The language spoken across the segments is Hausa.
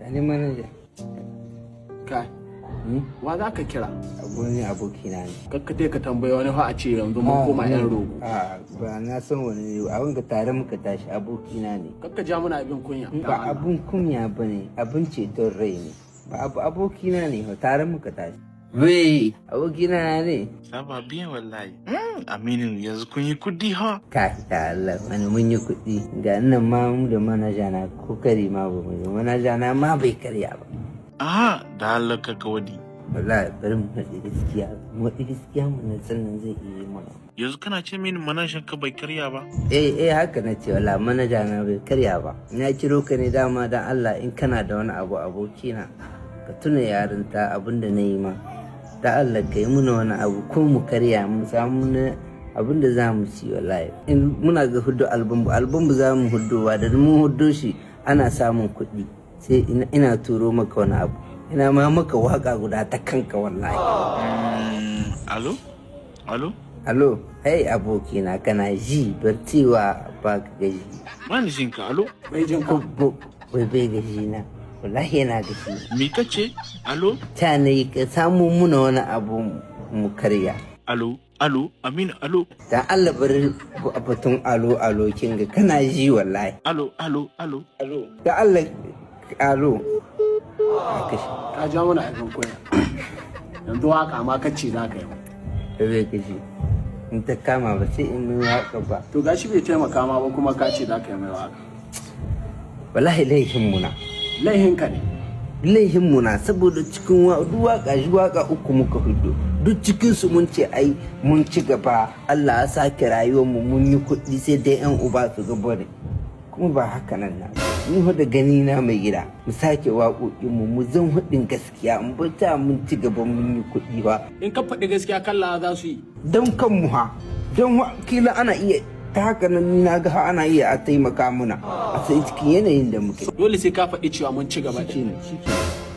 Yani manaja. Kai. Wa za ka kira? Wani abokina ne. Kakkate ka tambaye wani fa a ce yanzu mun koma yan rogo. Ba na san wani ne abin ga tare muka tashi abokina ne. Kakka ja muna abin kunya. Ba abun kunya ba ne abin ceton rai ne. Ba abokina ne tare muka tashi. Wai abokina ne. Saba biyan wallahi. Aminu yanzu kun yi kudi ha? Kai da Allah wani mun yi kuɗi. Ga nan ma mu da manaja na kokari ma ba mu manaja na ma bai karya ba. Aha, da Allah ka wadi. Wallahi bari mu faɗi gaskiya. Mu faɗi gaskiya mu nan sannan zai iya mana. Yanzu kana ce mini manajan ka bai karya ba? Haka na ce wallahi manaja na bai karya ba. Na kiro ka ne dama dan Allah in kana da wani abu abokina ka tuna yarinta abinda na yi ma. Da Allah ka yi muna wani abu ko mu karya mu samu na abin da za mu ci wallahi. In muna ga hudu album za mu hudowa da mun hudo shi ana samun kuɗi. Sai ina turo maka wani abu ina ma maka waka guda ta kanka wallahi. Alo hey abokina kana ji barciwa ba ka gaji bani jin ka. Alo bai jin ka bai gaji na wallahi yana gaji. Me kace? Alo ta ne ka samu muna wani abu mu karya. Alo Aminu alo. Dan Allah bari batun alo kinga kana ji wallahi. Alo da Allah alo ka ja mana abin kunya. Yanzu waka ma kace za ka yi. Bai gaji in ta kama ba sai in mai waka ba. To gashi bai taimaka ma ba kuma ka ce za ka yi mai waka. Wallahi laihin muna. Laihin ka ne. Laihin muna saboda cikin waka uku muka hudu. Duk cikin su mun ce ai mun ci gaba Allah ya sake rayuwar mu mun yi kuɗi sai dai yan uba su gaba ne. Kuma ba haka nan na. Ni da gani na mai gida mu sake waƙoƙin mu zan hudin gaskiya in ba ta mun ci gaba mun yi kuɗi ba. In ka faɗi gaskiya kalla za su yi. Don kanmu ha don kila ana iya ta haka nan na ga ana iya a taimaka muna a sai cikin yanayin da muke. Dole sai ka faɗi cewa mun ci gaba ɗin.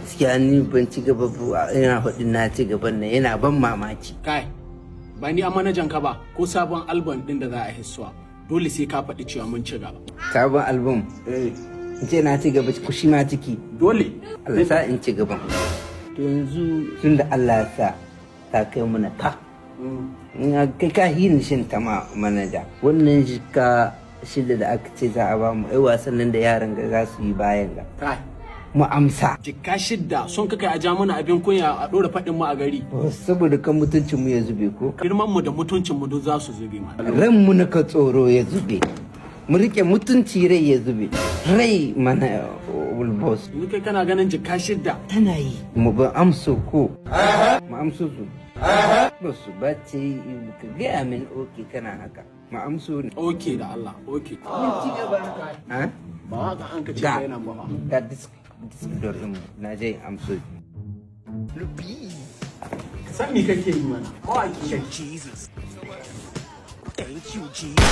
Gaskiya ni ban ci gaba ba ina faɗin na ci gaban nan yana ban mamaki. Kai ba ni a manajan ka ba ko sabon album ɗin da za a hissuwa dole sai ka faɗi cewa mun ci gaba. Sabon album? In ce na ci gaba ku shi ma ciki. Dole. Allah sa in ci gaban. To yanzu tun da Allah ya sa ta kai mana ta. Kai ka hin shin ta ma manaja. Wannan jika shida da aka ce za a ba mu ai wasan nan da yaran ga za su yi bayan ga. Kai. Mu amsa. Jika shidda son ka kai a ja mana abin kunya a ɗora faɗin mu a gari. Saboda kan mutuncin mu ya zube ko. Girman mu da mutuncin mu duk za su zube ma. Ran mu na ka tsoro ya zube. Mu rike mutunci rai ya zube. Rai mana boss. Ni kai kana ganin jika shidda. Tana yi. Mu ba amso ko. Mu amso su. Ba su bace ka gaya min oke kana haka. Mu amso ne. Oke da Allah oke. Mun ci gaba. Ha? Ba haka an ka ce yana ba. Ga disk dorin mu na je amso. San me kake yi mana? Mawaki kake. Jesus. Thank you, Jesus.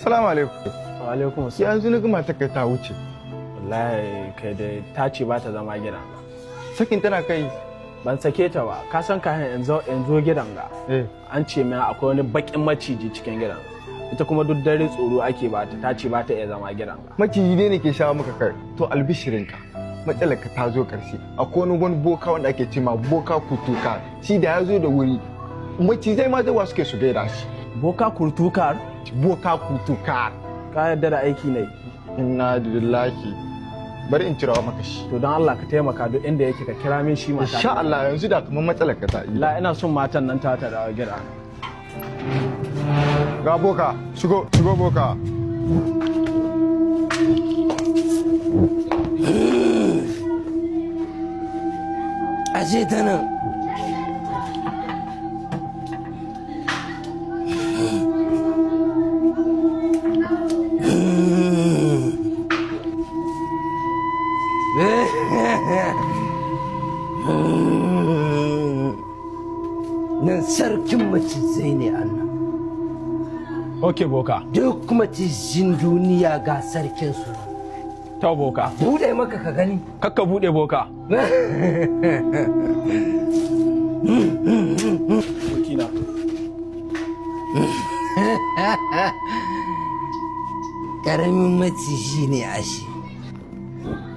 Salamu alaikum. Wa alaikum Sai an zuna gama ta kai ta wuce. Wallahi kai dai ta ce ba ta zama gidan. Sakin tana kai. Ban sake ta ba, ka san ka yanzu gidan ga. An ce min akwai wani bakin maciji cikin gidan. Ita kuma duk dare tsoro ake ba ta ce ba ta iya zama gidan ga. Maciji ne ke shawo maka kai. To albishirinka. Matsalar ka ta zo karshe. Akwai wani boka wanda ake ce ma boka kutuka. Shi da ya zo da wuri. Macizai ma zai suke su gaida shi. Boka kurtukar? Boka kutukar. Ka yarda da aiki ne. Inna lillahi. Bari in cirawa maka shi. To don Allah ka taimaka duk inda yake ka kira min shi mata. Insha Allah yanzu da kuma matsalar ka ta yi. La ina son matan nan ta dawo gida. Ga boka, shigo boka. Aje ta nan. Nan sarkin macizai ne Allah. Ok boka. Duk macizin duniya ga sarkin su. Ta boka. Bude maka ka gani. Kakka bude boka. Wakina. Karamin maciji ne ashe.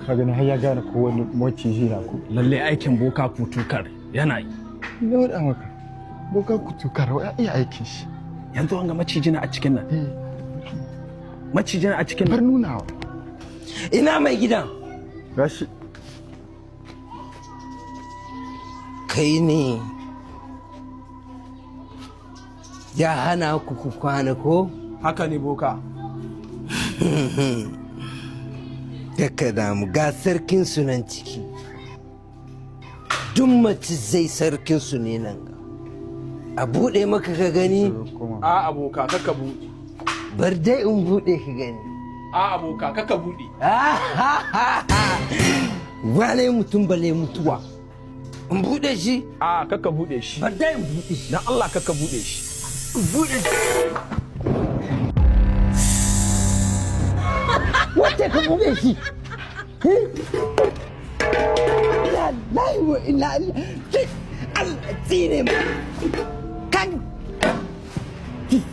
Ka gani har ya gane ko wani maciji na ko. Lalle aikin boka kutukar yana yi. Ne wada maka. Boka kutukar ya iya aikin shi. Yanzu an ga maciji na a cikin nan. Maciji na a cikin Bar nan. nunawa. Ina mai gidan? Gashi. Kai ne. Ya hana ku kwana ko? Haka ne boka. Kaka damu ga sarkin su nan ciki. Duk mace zai sarkin su ne nan ga. A buɗe maka ka gani? A aboka kaka buɗe. Bar dai in buɗe ka gani. A aboka kaka buɗe. Wane mutum bale mutuwa. In buɗe shi? A kaka buɗe shi. Bar dai in buɗe shi. Dan Allah kaka buɗe shi. In buɗe shi. Wace ka buɗe shi? Ina layi wa ina Allah tsine ma. Kan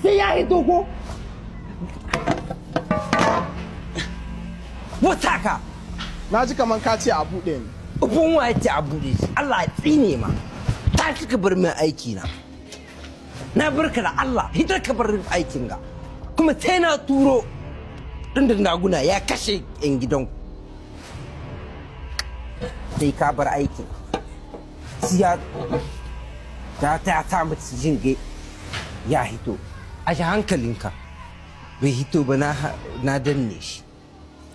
sai ya hito ko? Wata ka. Na ji kaman ka ce a buɗe ni. Ubun wa ce a buɗe shi. Allah ya tsine ma. Ta ci ka bar min aiki na. Na barka da Allah hidar ka bar aikin ga. Kuma sai na turo tunda naguna ya kashe yan gidan sai ka bar aikin. Siya ta samu jinge ya hito. A shi hankalinka bai hito ba na danne shi.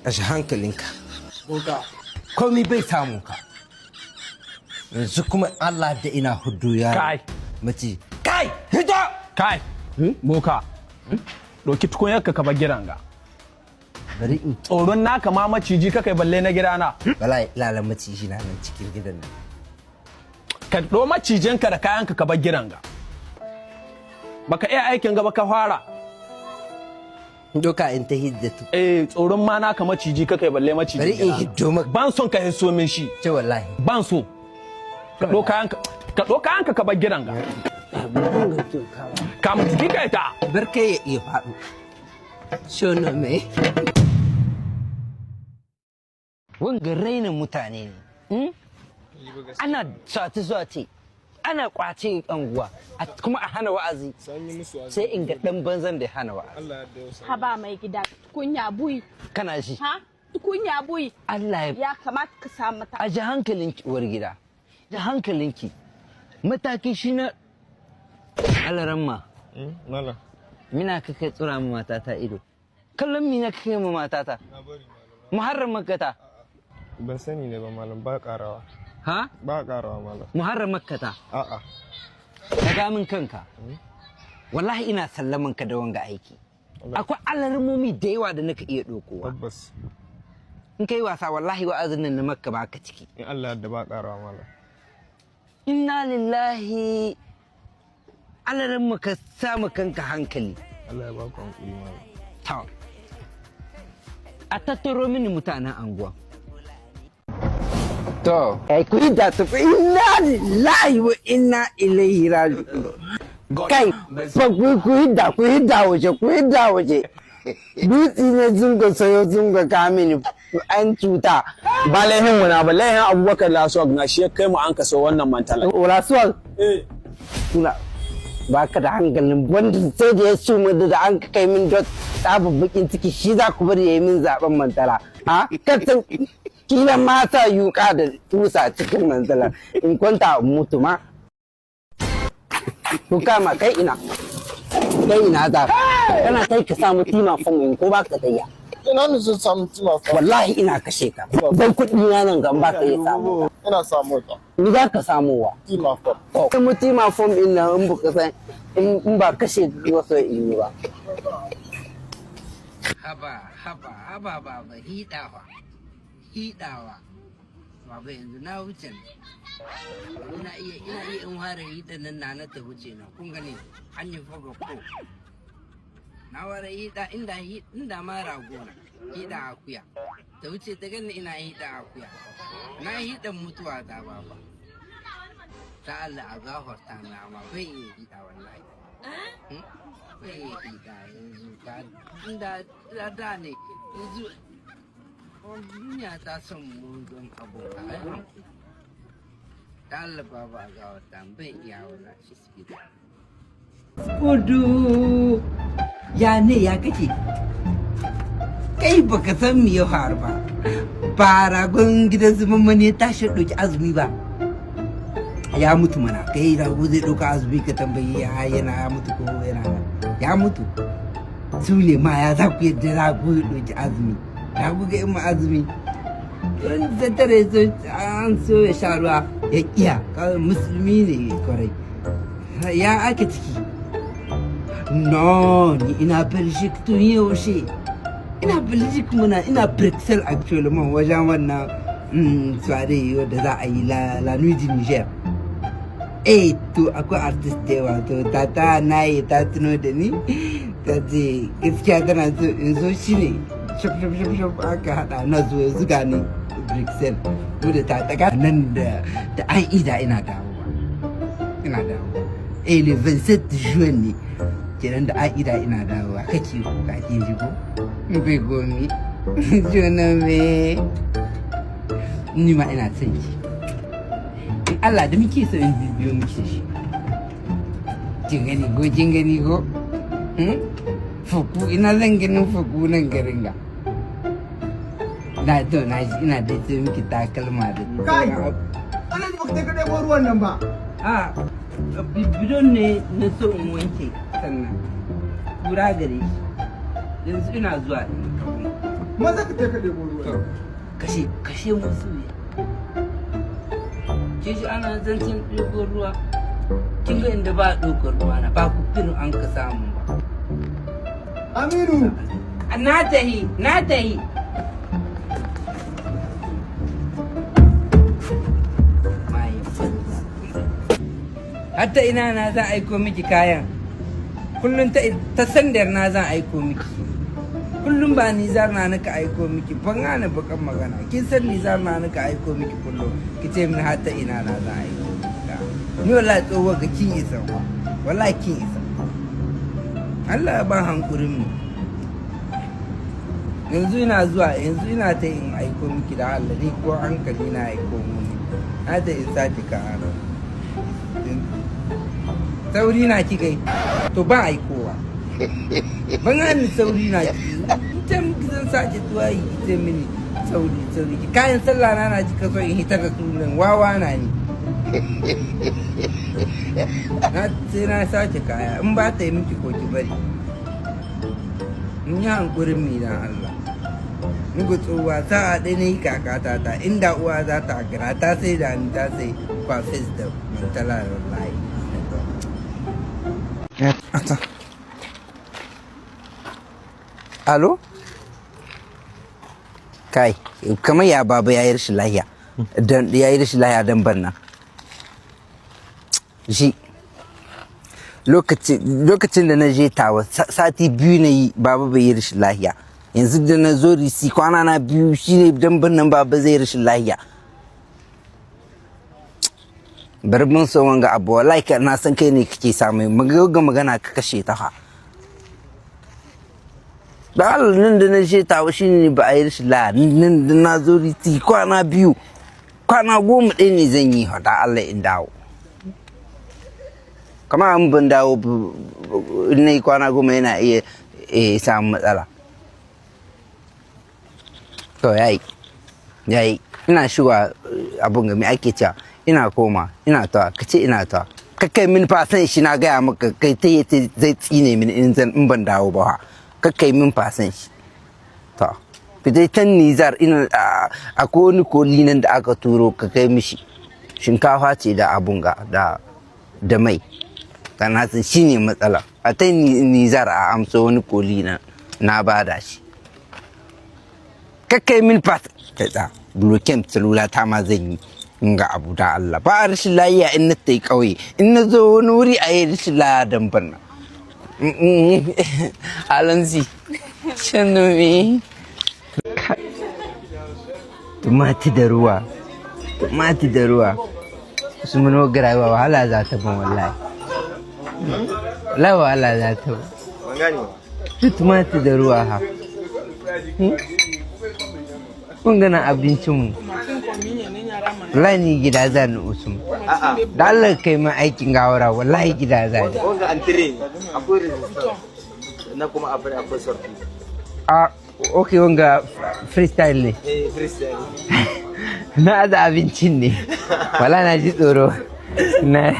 A shi hankalinka. Boka. Komi bai samun ka. Yanzu kuma Allah da ina hudu ya Kai. mace. Kai! Hito! Kai. Boka. Doki tukunyarka ka bar gidan ga. Bari in Tsoron naka ma maciji kakai balle na gidana. bala lalan maciji na nan cikin gidan nan. Ka ɗo macijinka da kayanka ka bar gidan ga. Baka iya aikin gaba ka fara. Doka in ta hiddatu. Tsoron ma naka maciji kakai balle maciji. Bari in hiddo maka. Ban son ka hisso min shi. Ce wallahi. Ban so. Ka ɗo kayanka ka bar gidan ga. Ka mutu ka ita. Barka ya iya faɗo. Shono me. Wanga rainin mutane ne. Ana sace-sace. Ana kwace anguwa. Kuma a hana wa'azi. Sai in ga ɗan banzan da hana wa'azi. Haba mai gida tukunya bui. Kana shi. Ha? Tukunya bui. Allah Ya kamata ka samu mata. a ji hankalinki uwar gida. Da hankalinki. Mataki shi na alaramma. Mala. Mina ka kai tsura ma matata ido. Kallon mina ka kai ma matata. Muharram makkata. Ban sani ne ba malam ba karawa. Ha? Ba karawa malam. Muharram makkata. A'a. Daga min kanka. Wallahi ina sallaman ka da wanga aiki. Akwai alarmomi da yawa da naka iya dokowa. Tabbas. In kai wasa wallahi wa'azin nan na makka ba ka ciki. In Allah da ba karawa malam. Inna lillahi. Alarmu ka samu kanka hankali. Allah ya ba ku hankali malam. Ta. A tattaro mini mutanen anguwa. To, ku yi da tafi inna lillahi wa inna ilaihi raji'un. Kai, fa ku yi da waje. Dutsi ne zunga sayo zunga kamini an cuta. Ba laihin mu na ba laihin Abubakar Lasuwa na shi ya kai mu an kaso wannan mantala. Rasuwar? Tuna, ba ka da hankalin wanda sai da ya su da an kai min dot tsabin bakin ciki shi za ku bari ya yi min zaben mantala. Ha? Kasan kila mata yuka da tusa cikin mantala in kwanta mutu ma. Ku kama kai ina za kana kai ka samu tima fam ko ba ka tayya. Ina ne sun samu tima fa. Wallahi ina kashe ka. Dan kuɗi na nan gan ba ka iya samu. Ina samu ta. Ni za ka samuwa. Tima fa. Kai tima fam din nan in baka san in ba kashe wasu yi ba. Haba baba hidawa. Baba yanzu na wuce ina iya in fara hidan nan na ta wuce na kun gani an yi faga ko na wara hida inda ma rago na hida akuya ta wuce ta gani ina hida akuya na hidan mutuwa ta baba ta Allah a gafarta mai amma bai iya hida wallahi bai iya hida yanzu ka inda da ne yanzu duniya ta son mugun abokan ta Allah baba a gafarta bai iya wallahi shi suke da kudu ya ne ya kake kai baka san me ya faru ba ba ragon gidan zuman mani tashi ɗauki azumi ba ya mutu mana kai rago zai ɗauka azumi ka tambayi ya yana ya mutu ko yana ya mutu su ne ma ya za ku yadda rago ya ɗauki azumi rago ga yin azumi don tattare so an so ya sha ruwa ya kiya kawai musulmi ne kwarai ya ake ciki no ni ina belgic tun yaushe ina belgic muna ina Bruxelles actually man wajen wannan soirée wadda za a yi la nuit du Niger to akwai artist da yawa to tata na yi ta tuno da ni ta ce gaskiya tana so in zo shi ne shaf aka hada na zo ya zuga ni Bruxelles ko da ta taka nan da an ida ina dawowa le 27 juin ne kenan da an ida ina dawowa kake kuka kin ji ko bai gomi juna me ni ma ina son ki in Allah da muke so in bibiyo muke shi kin gani go fuku ina zan ganin fuku nan garin ga na to na ji ina da sai miki takalma da Kai! Ana ji baka kai ɗebo ruwan nan ba. a bidon ne na so in wanke sannan kura gare shi yanzu ina zuwa in Maza ka kai ka ɗebo ruwan. kashe musu ne ke shi ana zancen ɗaukar ruwa kin ga inda ba ɗaukar ruwa na ba ku fin an ka samu ba Aminu! na tahi hatta ina na zan aiko miki kayan kullum ta sandar na zan aiko miki kullum ba nizar na naka aiko miki ban gane bakan magana kin san nizar na naka aiko miki kullum ki ce min hatta ina na zan aiko miki ni wallahi tsohuwa ga kin isa wallahi kin isa Allah ba hankurin mu yanzu ina ta yin aiko miki da Allah ni ko hankali na aiko mu na ta in sati ka haro sauri na ki kai to ba aikowa ban gani sauri na ki ita miki zan sake tuwayi ita mini sauri ki kayan sallah na ji ka so in hitar da sunan wawa na ni sai na sake kaya in ba ta yi miki ko ki bari in yi hankurin mi dan Allah mugu tsohuwa sa'a ɗaya na yi kakata ta inda uwa za ta kira ta sai da ni ta sai kwafis da mantala da wallahi alo kai kamar ya baba ya yi rashin lahiya don banna shi lokacin da na je tawa sati biyu na yi baba bai yi rashin lahiya yanzu da na zo risi kwana na biyu shine don bannan baba zai rashin lahiya bari mun so wanga abu wallahi na san kai ne kake samu magana ka kashe ta ha da Allah nan da na je tawa shine ba a yi rashin lahiya nan da na zo risi kwana biyu kwana 10 ɗaya ne zan yi da Allah in dawo kama an ban dawo in na yi kwana 10 yana iya samun matsala to yayi ina shiga abun game ake cewa ina koma ina tawa kace ina tawa kakkai min fasan shi na gaya maka kai ta zai tsine min in ban dawo ba kakkai min fasan shi to fitai tan nizar ina akwai wani koli nan da aka turo ka kai mishi shinkafa ce da abun ga da mai kana san shine matsala a ta nizar a amsa wani koli na bada shi kakkai min fasa ta blokem salula ta ma zan yi in ga abu da Allah ba a rashin layiya in na ta yi ƙauye in na zo wani wuri a yi rashin layiya don banna alanzi shanumi tumati da ruwa su mun gara wa wahala za ta ban wallahi la wahala za ta ban gani su tumati da ruwa ha kun gana abincinmu wallahi ni gida za ni usum da Allah kai ma aikin gawara wallahi gida za ni wanga antire akwai resistance na kuma akwai sorti okay wanga freestyle ne freestyle na da abincin ne wala na ji tsoro na